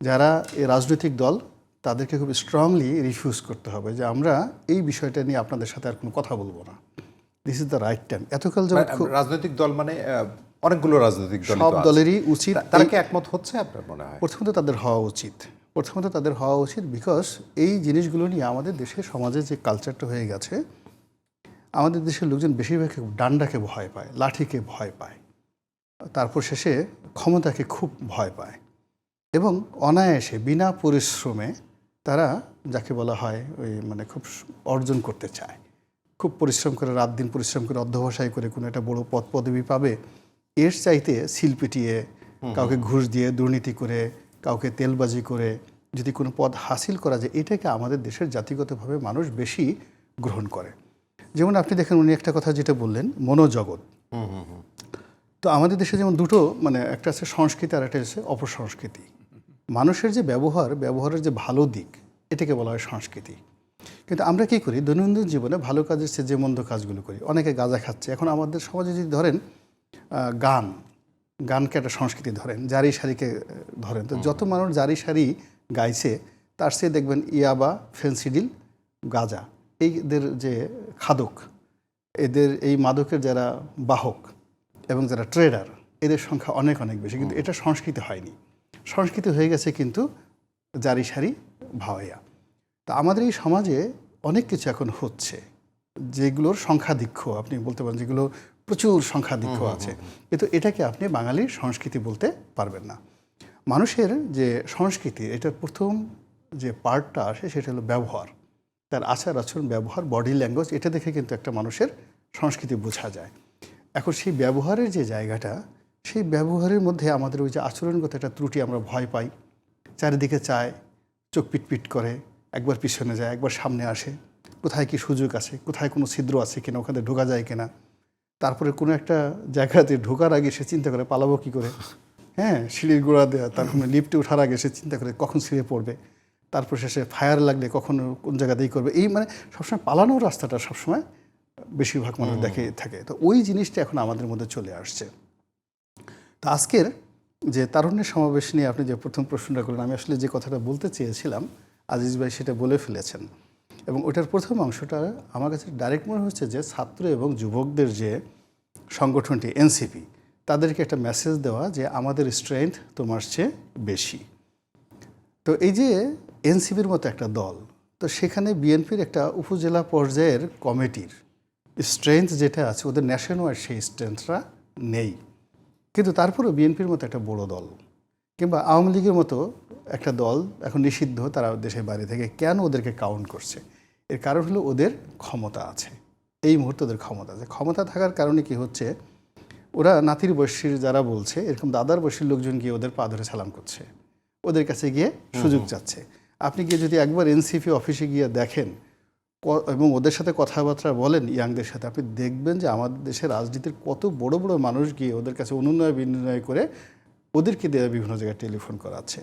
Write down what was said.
যারা এই রাজনৈতিক দল তাদেরকে খুব স্ট্রংলি রিফিউজ করতে হবে যে আমরা এই বিষয়টা নিয়ে আপনাদের সাথে আর কোনো কথা বলবো না। This is the right time. এতকাল যাবত রাজনৈতিক দল মানে অনেকগুলো রাজনৈতিক দল, সব দলেরই উচিত। তারা কি একমত হচ্ছে আপনার মনে হয়? প্রথমত তাদের হওয়া উচিত বিকজ এই জিনিসগুলো নিয়ে আমাদের দেশের সমাজে যে কালচারটা হয়ে গেছে, আমাদের দেশের লোকজন বেশিরভাগ ডান্ডাকে ভয় পায়, লাঠিকে ভয় পায়, তারপর শেষে ক্ষমতাকে খুব ভয় পায় এবং অনায়াসে বিনা পরিশ্রমে তারা যাকে বলা হয় ওই মানে খুব অর্জন করতে চায়। খুব পরিশ্রম করে, রাত দিন পরিশ্রম করে, অধ্যবসায় করে কোনো একটা বড় পদ পদবি পাবে, এর চাইতে সিল পিটিয়ে, কাউকে ঘুষ দিয়ে, দুর্নীতি করে, কাউকে তেলবাজি করে যদি কোনো পদ হাসিল করা যায়, এটাকে আমাদের দেশের জাতিগতভাবে মানুষ বেশি গ্রহণ করে। যেমন আপনি দেখেন, উনি একটা কথা যেটা বললেন, মনোজগৎ। তো আমাদের দেশে যেমন দুটো মানে একটা আছে সংস্কৃতি আর একটা হচ্ছে অপসংস্কৃতি। মানুষের যে ব্যবহারের যে ভালো দিক, এটাকে বলা হয় সংস্কৃতি। কিন্তু আমরা কী করি দৈনন্দিন জীবনে ভালো কাজের চেয়ে যে মন্দ কাজগুলো করি। অনেকে গাঁজা খাচ্ছে। এখন আমাদের সমাজে যদি ধরেন গানকে একটা সংস্কৃতি ধরেন, জারি সারিকে ধরেন, তো যত মানুষ জারি সারি গাইছে তার চেয়ে দেখবেন ইয়াবা, ফেন্সিডিল, গাঁজা, এইদের যে খাদক, এদের এই মাদকের যারা বাহক এবং যারা ট্রেডার, এদের সংখ্যা অনেক অনেক বেশি। কিন্তু এটা সংস্কৃতি হয়নি, সংস্কৃতি হয়ে গেছে কিন্তু জারি সারি ভাওয়াইয়া। তা আমাদের এই সমাজে অনেক কিছু এখন হচ্ছে যেগুলোর সংখ্যাধিক্য আপনি বলতে পারেন, যেগুলো প্রচুর সংখ্যাধিক্য আছে, কিন্তু এটাকে আপনি বাঙালির সংস্কৃতি বলতে পারবেন না। মানুষের যে সংস্কৃতি, এটার প্রথম যে পার্টটা আসে সেটা হলো ব্যবহার, তার আচার আচরণ, ব্যবহার, বডি ল্যাঙ্গুয়েজ, এটা দেখে কিন্তু একটা মানুষের সংস্কৃতি বোঝা যায়। এখন সেই ব্যবহারের যে জায়গাটা, সেই ব্যবহারের মধ্যে আমাদের ওই যে আচরণগত একটা ত্রুটি, আমরা ভয় পাই, চারিদিকে চায়, চোখ পিটপিট করে, একবার পিছনে যায়, একবার সামনে আসে, কোথায় কি সুযোগ আছে, কোথায় কোনো ছিদ্র আছে কিনা, ওখানে ঢোকা যায় কিনা। তারপরে কোনো একটা জায়গাতে ঢোকার আগে সে চিন্তা করে পালাবো কী করে, হ্যাঁ, সিঁড়ির গোড়া দেওয়া, তার কোনো লিফটে ওঠার আগে সে চিন্তা করে কখন ছিঁড়ে পড়বে, তারপর শেষে ফায়ার লাগলে কখন কোন জায়গাতেই করবে। এই মানে সবসময় পালানোর রাস্তাটা সবসময় বেশিরভাগ মানুষ দেখে থাকে। তো ওই জিনিসটা এখন আমাদের মধ্যে চলে আসছে। তো আজকের যে তারুণ্যের সমাবেশ নিয়ে আপনি যে প্রথম প্রশ্নটা করলেন, আমি আসলে যে কথাটা বলতে চেয়েছিলাম আজিজ ভাই সেটা বলে ফেলেছেন। এবং ওটার প্রথম অংশটা আমার কাছে ডাইরেক্ট মনে হচ্ছে যে ছাত্র এবং যুবকদের যে সংগঠনটি এনসিপি, তাদেরকে একটা মেসেজ দেওয়া যে আমাদের স্ট্রেংথ তোমার চেয়ে বেশি। তো এই যে এনসিপির মতো একটা দল, তো সেখানে বিএনপির একটা উপজেলা পর্যায়ের কমিটির স্ট্রেংথ যেটা আছে, ওদের ন্যাশন ওয়াইড সেই স্ট্রেংথটা নেই। কিন্তু তারপরেও বিএনপির মতো একটা বড় দল কিংবা আওয়ামী লীগের মতো একটা দল এখন নিষিদ্ধ, তারা দেশের বাইরে থেকে কেন ওদেরকে কাউন্ট করছে? এর কারণ হলো ওদের ক্ষমতা আছে, এই মুহূর্তে ওদের ক্ষমতা আছে। ক্ষমতা থাকার কারণে কি হচ্ছে, ওরা নাতির বয়সীর যারা বলছে, এরকম দাদার বয়সীর লোকজন গিয়ে ওদের পা ধরে সালাম করছে, ওদের কাছে গিয়ে সুযোগ চাচ্ছে। আপনি গিয়ে যদি একবার এনসিপি অফিসে গিয়ে দেখেন এবং ওদের সাথে কথাবার্তা বলেন ইয়াংদের সাথে, আপনি দেখবেন যে আমাদের দেশের রাজনীতির কত বড় বড় মানুষ গিয়ে ওদের কাছে অনুনয় বিনয় করে ওদেরকে দিয়ে বিভিন্ন জায়গায় টেলিফোন করাচ্ছে।